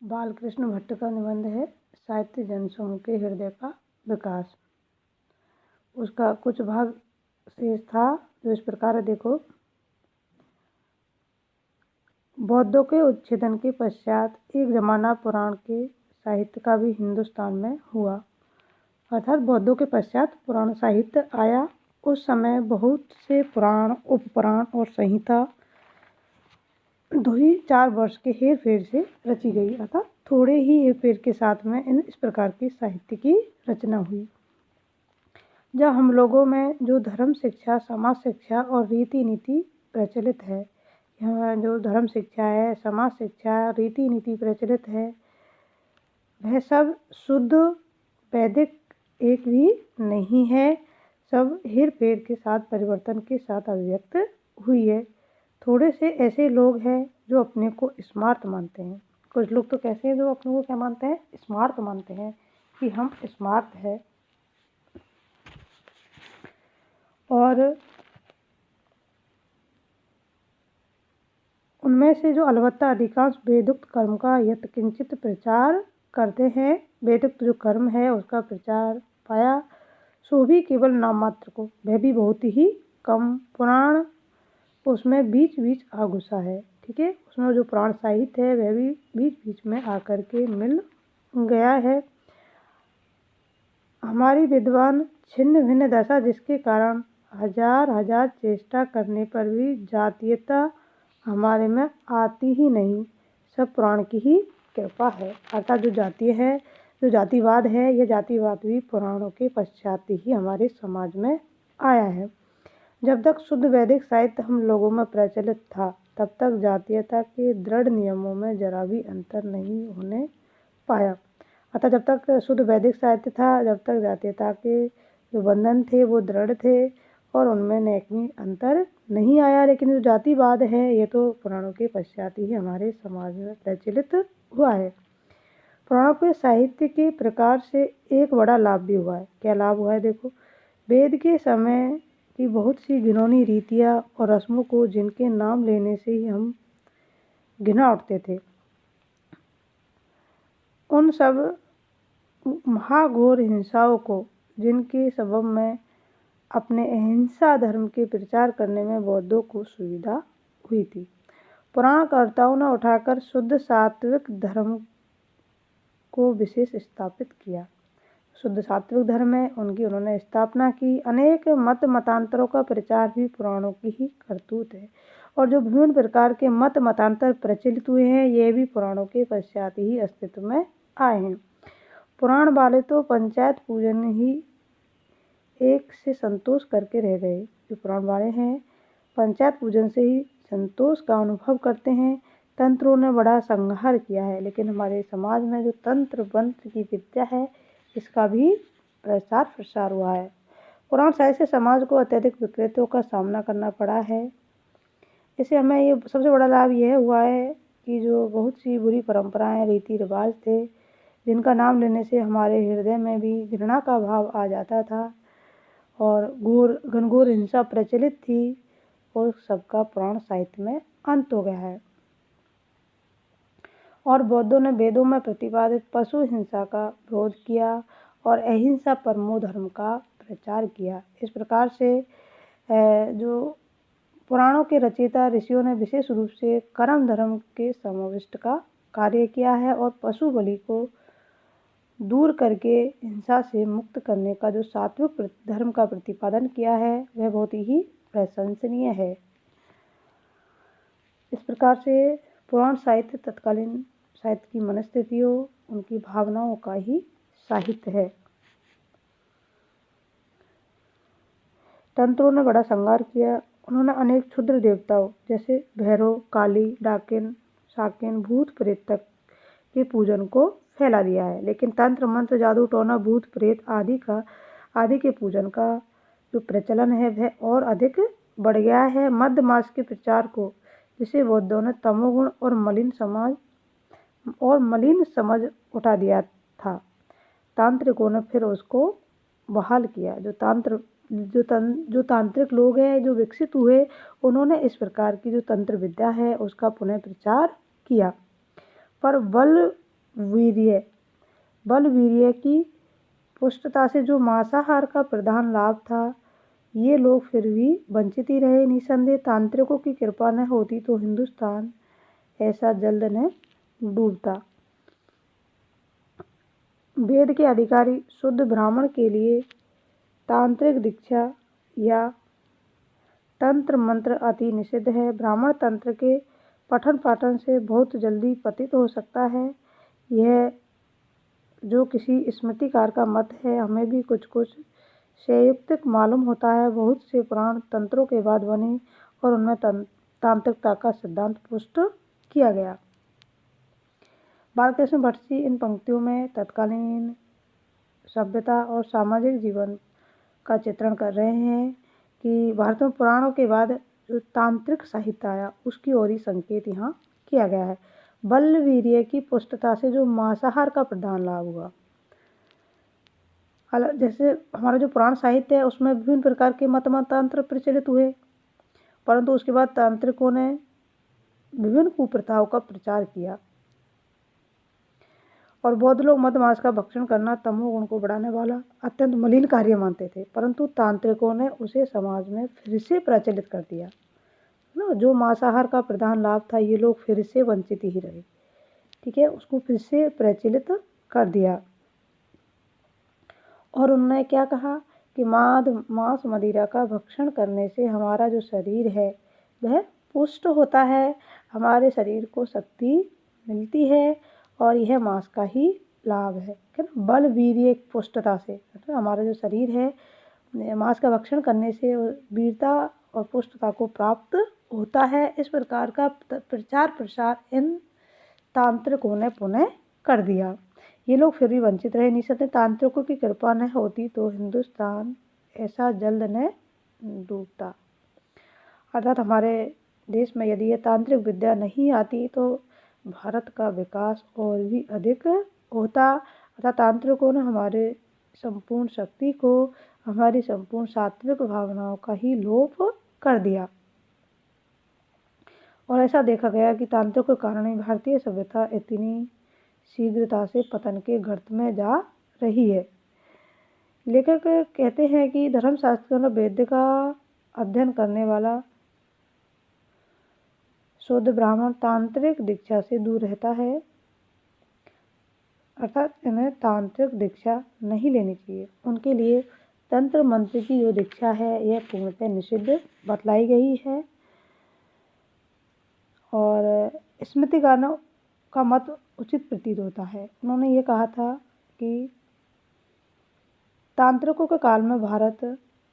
बालकृष्ण भट्ट का निबंध है साहित्य जनसमूह के हृदय का विकास। उसका कुछ भाग शेष था जो इस प्रकार है। देखो, बौद्धों के उच्छेदन के पश्चात एक जमाना पुराण के साहित्य का भी हिंदुस्तान में हुआ। अर्थात बौद्धों के पश्चात पुराण साहित्य आया। उस समय बहुत से पुराण, उपपुराण और संहिता 2-4 वर्ष के हेर फेर से रची गई। अर्थात थोड़े ही हेर फेर के साथ में इस प्रकार की साहित्य की रचना हुई। जब हम लोगों में जो धर्म शिक्षा, समाज शिक्षा और रीति नीति प्रचलित है, यहाँ जो धर्म शिक्षा है, समाज शिक्षा, रीति नीति प्रचलित है, वह सब शुद्ध वैदिक एक भी नहीं है। सब हेर फेर के साथ, परिवर्तन के साथ अभिव्यक्त हुई है। थोड़े से ऐसे लोग हैं जो अपने को स्मार्ट मानते हैं। कुछ लोग तो कैसे हैं जो अपने को क्या मानते हैं? स्मार्ट मानते हैं कि हम स्मार्ट है। और उनमें से जो अलबत्ता अधिकांश वेदोक्त कर्म का यत्किंचित प्रचार करते हैं, वेदोक्त जो कर्म है उसका प्रचार पाया, सो भी केवल नाम मात्र को, वह भी बहुत ही कम। पुराण उसमें बीच बीच आ घुसा है, ठीक है। उसमें जो पुराण साहित्य है वह भी बीच बीच में आकर के मिल गया है। हमारी विद्वान छिन्न भिन्न दशा, जिसके कारण हजार चेष्टा करने पर भी जातीयता हमारे में आती ही नहीं, सब पुराण की ही कृपा है। अर्थात जो जातीय है, जो जातिवाद है, यह जातिवाद भी पुराणों के पश्चात ही हमारे समाज में आया है। जब तक शुद्ध वैदिक साहित्य हम लोगों में प्रचलित था, तब तक जातीयता के दृढ़ नियमों में जरा भी अंतर नहीं होने पाया। अतः जब तक शुद्ध वैदिक साहित्य था, जब तक जातीयता के जो बंधन थे वो दृढ़ थे और उनमें नेकमी अंतर नहीं आया। लेकिन जो जातिवाद है ये तो पुराणों के पश्चात ही हमारे समाज में प्रचलित हुआ है। पुराणों के साहित्य के प्रकार से एक बड़ा लाभ भी हुआ है। क्या लाभ हुआ है? देखो, वेद के समय की बहुत सी घिनौनी रीतियाँ और रस्मों को, जिनके नाम लेने से ही हम घिना उठते थे, उन सब महाघोर हिंसाओं को, जिनके सबब में अपने अहिंसा धर्म के प्रचार करने में बौद्धों को सुविधा हुई थी, पुराणकर्ताओं ने उठाकर शुद्ध सात्विक धर्म को विशेष स्थापित किया। शुद्ध सात्विक धर्म है उनकी उन्होंने स्थापना की। अनेक मतांतरों का प्रचार भी पुराणों की ही करतूत है। और जो विभिन्न प्रकार के मतांतर प्रचलित हुए हैं, ये भी पुराणों के पश्चात ही अस्तित्व में आए हैं। पुराण वाले तो पंचायत पूजन ही एक से संतोष करके रह गए। जो पुराण वाले हैं पंचायत पूजन से ही संतोष का अनुभव करते हैं। तंत्रों ने बड़ा संहार किया है, लेकिन हमारे समाज में जो तंत्र मंत्र की विद्या है, इसका भी प्रसार प्रसार हुआ है। पुराण साहित्य से समाज को अत्यधिक विकृतियों का सामना करना पड़ा है। इससे हमें ये सबसे बड़ा लाभ यह हुआ है कि जो बहुत सी बुरी परंपराएं, रीति रिवाज थे, जिनका नाम लेने से हमारे हृदय में भी घृणा का भाव आ जाता था और घनघोर हिंसा प्रचलित थी, और सबका पुराण साहित्य में अंत हो गया है। और बौद्धों ने वेदों में प्रतिपादित पशु हिंसा का विरोध किया और अहिंसा परमो धर्म का प्रचार किया। इस प्रकार से जो पुराणों के रचयिता ऋषियों ने विशेष रूप से कर्म धर्म के समाविष्ट का कार्य किया है और पशु बलि को दूर करके हिंसा से मुक्त करने का जो सात्विक धर्म का प्रतिपादन किया है, वह बहुत ही प्रशंसनीय है। इस प्रकार से पुराण साहित्य तत्कालीन साहित्य की मनस्थितियों, उनकी भावनाओं का ही साहित्य है। तंत्रों ने बड़ा संहार किया। उन्होंने अनेक क्षुद्र देवताओं जैसे भैरव, काली, डाकिन, शाकिन, भूत प्रेत तक के पूजन को फैला दिया है। लेकिन तंत्र मंत्र, जादू टोना, भूत प्रेत आदि के पूजन का जो प्रचलन है वह और अधिक बढ़ गया है। मध्य मास के प्रचार को, जिसे बौद्धों ने तमोगुण और मलिन समझ उठा दिया था, तांत्रिकों ने फिर उसको बहाल किया। जो तांत्रिक लोग हैं, जो विकसित हुए, उन्होंने इस प्रकार की जो तंत्र विद्या है उसका पुनः प्रचार किया। पर बल वीर्य, बल वीर्य की पुष्टता से जो मांसाहार का प्रधान लाभ था, ये लोग फिर भी वंचित ही रहे। निसंदेह तांत्रिकों की कृपा न होती तो हिंदुस्तान ऐसा जल्द न डूबता। वेद के अधिकारी शुद्ध ब्राह्मण के लिए तांत्रिक दीक्षा या तंत्र मंत्र अति निषिद्ध है। ब्राह्मण तंत्र के पठन पाठन से बहुत जल्दी पतित हो सकता है। यह जो किसी स्मृतिकार का मत है, हमें भी कुछ कुछ संयुक्तिक मालूम होता है। बहुत से पुराण तंत्रों के बाद बने और उनमें तांत्रिकता का सिद्धांत पुष्ट किया गया। बालकृष्ण भट्ट जी इन पंक्तियों में तत्कालीन सभ्यता और सामाजिक जीवन का चित्रण कर रहे हैं कि भारत में पुराणों के बाद जो तांत्रिक साहित्य आया, उसकी ओर ही संकेत यहाँ किया गया है। बल वीर्य की पुष्टता से जो मांसाहार का प्रधान लाभ हुआ। जैसे हमारा जो पुराण साहित्य है, उसमें विभिन्न प्रकार के मतमतांत्र प्रचलित हुए, परंतु उसके बाद तांत्रिकों ने विभिन्न कुप्रथाओं का प्रचार किया और बौद्ध लोग मद मांस का भक्षण करना तमोगुण को बढ़ाने वाला अत्यंत मलिन कार्य मानते थे, परंतु तांत्रिकों ने उसे समाज में फिर से प्रचलित कर दिया ना। जो मांसाहार का प्रधान लाभ था, ये लोग फिर से वंचित ही रहे, ठीक है, उसको फिर से प्रचलित कर दिया। और उन्होंने क्या कहा कि मांस मदिरा का भक्षण करने से हमारा जो शरीर है वह पुष्ट होता है, हमारे शरीर को शक्ति मिलती है और यह मांस का ही लाभ है। बल वीर्य पुष्टता से हमारा जो शरीर है मांस का भक्षण करने से वीरता और पुष्टता को प्राप्त होता है। इस प्रकार का प्रचार प्रसार इन तांत्रिकों ने पुनः कर दिया। ये लोग फिर भी वंचित रहे। निसंदेह तांत्रिकों की कृपा न होती तो हिंदुस्तान ऐसा जल्द न डूबता। अर्थात हमारे देश में यदि ये तांत्रिक विद्या नहीं आती तो भारत का विकास और भी अधिक होता। अर्थात तांत्रिकों ने हमारे संपूर्ण शक्ति को, हमारी संपूर्ण सात्विक भावनाओं का ही लोप कर दिया। और ऐसा देखा गया कि तांत्रिकों के कारण ही भारतीय सभ्यता इतनी शीघ्रता से पतन के गर्त में जा रही है। लेखक कहते हैं कि धर्मशास्त्रों में वेद का अध्ययन करने वाला शुद्ध ब्राह्मण तांत्रिक दीक्षा से दूर रहता है, अर्थात इन्हें तांत्रिक दीक्षा नहीं लेनी चाहिए। उनके लिए तंत्र मंत्र की जो दीक्षा है यह पूर्णतः निषिद्ध बतलाई गई है। और स्मृतिकारों का मत उचित प्रतीत होता है। उन्होंने ये कहा था कि तांत्रिकों के काल में भारत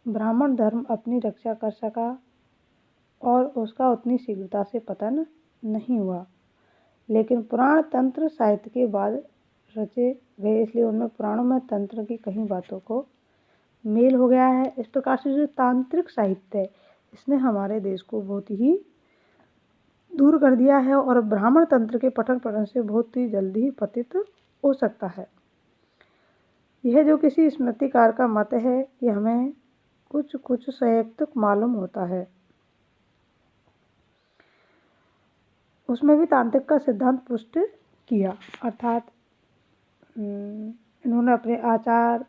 ब्राह्मण धर्म अपनी रक्षा कर सका और उसका उतनी शीघ्रता से पतन नहीं हुआ। लेकिन पुराण तंत्र साहित्य के बाद रचे गए, इसलिए उनमें पुराणों में तंत्र की कई बातों को मेल हो गया है। इस प्रकार से जो तांत्रिक साहित्य है इसने हमारे देश को बहुत ही दूर कर दिया है और ब्राह्मण तंत्र के पठन पठन से बहुत ही जल्दी ही पतित हो सकता है। यह जो किसी स्मृतिकार का मत है कि हमें कुछ कुछ संयुक्त मालूम होता है, उसमें भी तांत्रिक का सिद्धांत पुष्ट किया। अर्थात इन्होंने अपने आचार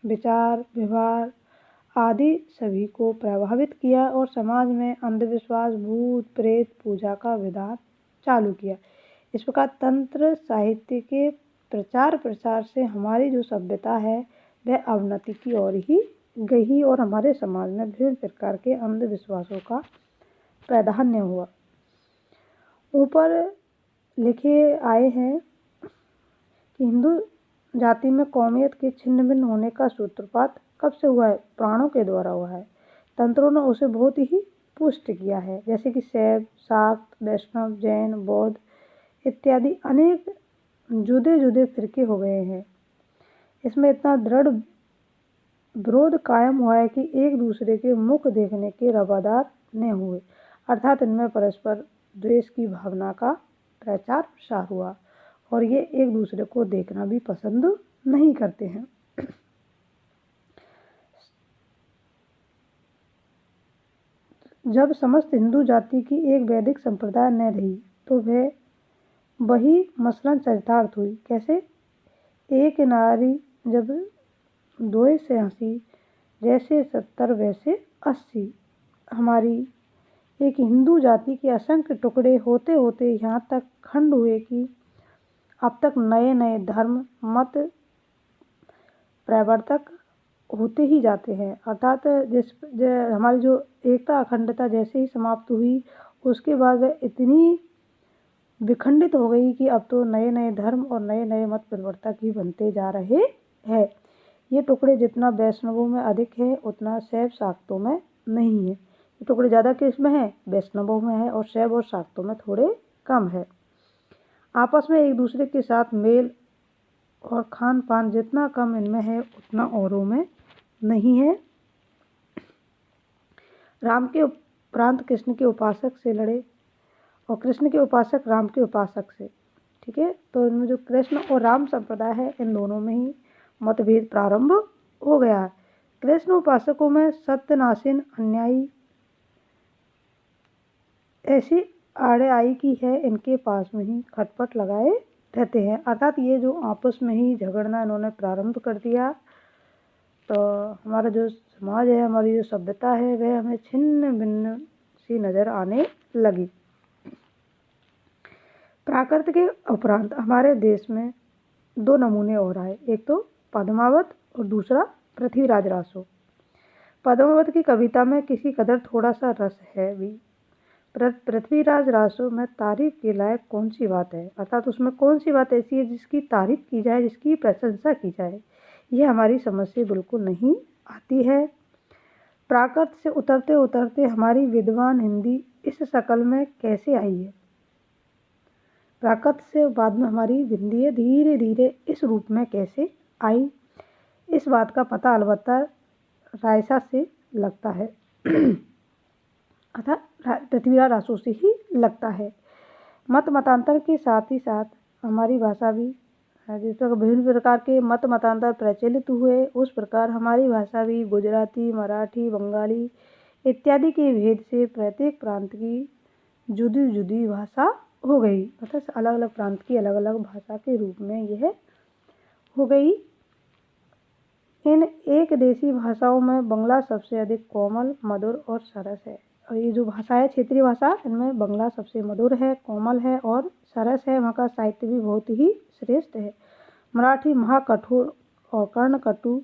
विचार व्यवहार आदि सभी को प्रभावित किया और समाज में अंधविश्वास भूत प्रेत पूजा का विधान चालू किया। इस प्रकार तंत्र साहित्य के प्रचार प्रसार से हमारी जो सभ्यता है वह अवनति की ओर ही गई और हमारे समाज में विभिन्न प्रकार के अंधविश्वासों का प्राधान्य हुआ। ऊपर लिखे आए हैं कि हिंदू जाति में कौमियत के छिन्न भिन्न होने का सूत्रपात कब से हुआ है? पुराणों के द्वारा हुआ है। तंत्रों ने उसे बहुत ही पुष्ट किया है, जैसे कि शैव शाक्त वैष्णव जैन बौद्ध इत्यादि अनेक जुदे जुदे फिरके हो गए हैं। इसमें इतना दृढ़ विरोध कायम हुआ है कि एक दूसरे के मुख देखने के रवादार न हुए, अर्थात इनमें परस्पर द्वेष की भावना का प्रचार प्रसार हुआ और ये एक दूसरे को देखना भी पसंद नहीं करते हैं। जब समस्त हिंदू जाति की एक वैदिक संप्रदाय न रही तो वह वही मसलन चरितार्थ हुई। कैसे? एक नारी जब दोए से हंसी, जैसे 70 वैसे 80। हमारी एक हिंदू जाति के असंख्य टुकड़े होते होते यहाँ तक खंड हुए कि अब तक नए नए धर्म मत प्रवर्तक होते ही जाते हैं। अर्थात हमारी जो एकता अखंडता जैसे ही समाप्त हुई, उसके बाद वह इतनी विखंडित हो गई कि अब तो नए नए धर्म और नए नए मत प्रवर्तक ही बनते जा रहे हैं। ये टुकड़े जितना वैष्णवों में अधिक है उतना शैव शाक्तों में नहीं है। ये टुकड़े ज़्यादा किस में है? वैष्णवों में है, और शैव और शाक्तों में थोड़े कम है। आपस में एक दूसरे के साथ मेल और खान पान जितना कम इनमें है उतना औरों में नहीं है। राम के उपरांत कृष्ण के उपासक से लड़े और कृष्ण के उपासक राम के उपासक से। ठीक है, तो इनमें जो कृष्ण और राम संप्रदाय है, इन दोनों में ही मतभेद प्रारंभ हो गया है। कृष्ण उपासकों में सत्यनासीन अन्यायी ऐसी आड़े आई की है, इनके पास में ही खटपट लगाए रहते हैं। अर्थात ये जो आपस में ही झगड़ना इन्होंने प्रारंभ कर दिया, तो हमारा जो समाज है, हमारी जो सभ्यता है, वह हमें छिन्न भिन्न सी नज़र आने लगी। प्राकृत के उपरांत हमारे देश में दो नमूने और आए, एक तो पद्मावत और दूसरा पृथ्वीराज रासो। पद्मावत की कविता में किसी कदर थोड़ा सा रस है भी। पृथ्वीराज रासो में तारीफ के लायक कौन सी बात है? अर्थात उसमें कौन सी बात ऐसी है जिसकी तारीफ की जाए, जिसकी प्रशंसा की जाए? यह हमारी समझ से बिल्कुल नहीं आती है। प्राकृत से उतरते उतरते हमारी विद्वान हिंदी इस शकल में कैसे आई है? प्राकृत से बाद में हमारी हिंदी धीरे धीरे इस रूप में कैसे आई? इस बात का पता अलबत्ता रायसा से लगता है, अर्थात पृथ्वीराज रासो से ही लगता है। मत मतांतर के साथ ही साथ हमारी भाषा भी, जिस प्रकार विभिन्न प्रकार के मत मतांतर प्रचलित हुए, उस प्रकार हमारी भाषा भी गुजराती, मराठी, बंगाली इत्यादि के भेद से प्रत्येक प्रांत की जुदी जुदी भाषा हो गई। मतलब अलग अलग प्रांत की अलग अलग भाषा के रूप में यह हो गई। इन एक देशी भाषाओं में बंगला सबसे अधिक कोमल, मधुर और सरस है। और ये जो भाषा है क्षेत्रीय भाषा, इनमें बंगला सबसे मधुर है, कोमल है और सरस है। वहाँ का साहित्य भी बहुत ही श्रेष्ठ है। मराठी महाकठोर और कर्णकटु,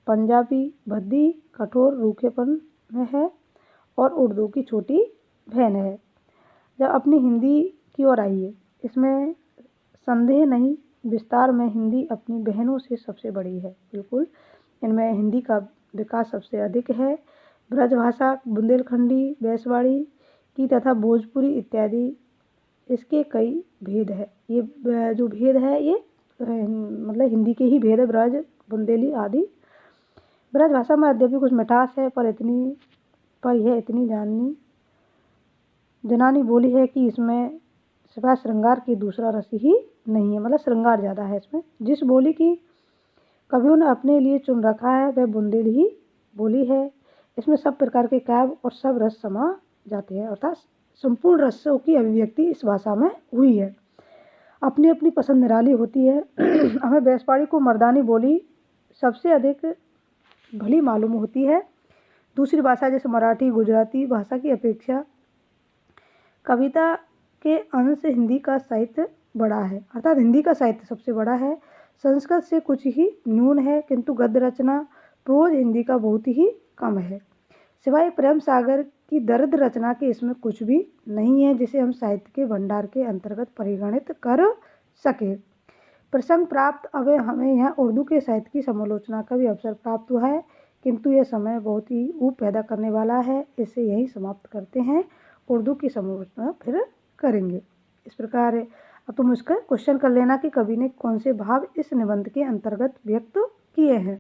पंजाबी भद्दी कठोर रूखेपन में है और उर्दू की छोटी बहन है। जब अपनी हिंदी की ओर आइए, इसमें संदेह नहीं, विस्तार में हिंदी अपनी बहनों से सबसे बड़ी है। बिल्कुल, इनमें हिंदी का विकास सबसे अधिक है। ब्रजभाषा बुंदेलखंडी, बैसवाड़ी की तथा भोजपुरी इत्यादि इसके कई भेद है। ये जो भेद है ये मतलब हिंदी के ही भेद है, ब्रज बुंदेली आदि। ब्रजभाषा में यद्यपि कुछ मिठास है, पर यह इतनी जनानी बोली है कि इसमें सिवाय श्रृंगार की दूसरा रस ही नहीं है। मतलब श्रृंगार ज़्यादा है इसमें। जिस बोली की कवियों ने अपने लिए चुन रखा है वह बुंदेली ही बोली है। इसमें सब प्रकार के काव्य और सब रस समा जाते हैं, अर्थात संपूर्ण रसों की अभिव्यक्ति इस भाषा में हुई है। अपनी अपनी पसंद निराली होती है। हमें बैसवाड़ी को मर्दानी बोली सबसे अधिक भली मालूम होती है। दूसरी भाषा जैसे मराठी, गुजराती भाषा की अपेक्षा कविता के अंश से हिंदी का साहित्य बड़ा है, अर्थात हिंदी का साहित्य सबसे बड़ा है। संस्कृत से कुछ ही न्यून है, किंतु गद्य रचना प्रोज हिंदी का बहुत ही कम है। सिवाय प्रेम सागर की दर्द रचना के इसमें कुछ भी नहीं है जिसे हम साहित्य के भंडार के अंतर्गत परिगणित कर सके। प्रसंग प्राप्त अब हमें यहाँ उर्दू के साहित्य की समालोचना का भी अवसर प्राप्त हुआ है, किंतु यह समय बहुत ही ऊब पैदा करने वाला है। इसे यहीं समाप्त करते हैं, उर्दू की समालोचना फिर करेंगे। इस प्रकार अब तुम इसका क्वेश्चन कर लेना कि कवि ने कौन से भाव इस निबंध के अंतर्गत व्यक्त किए हैं।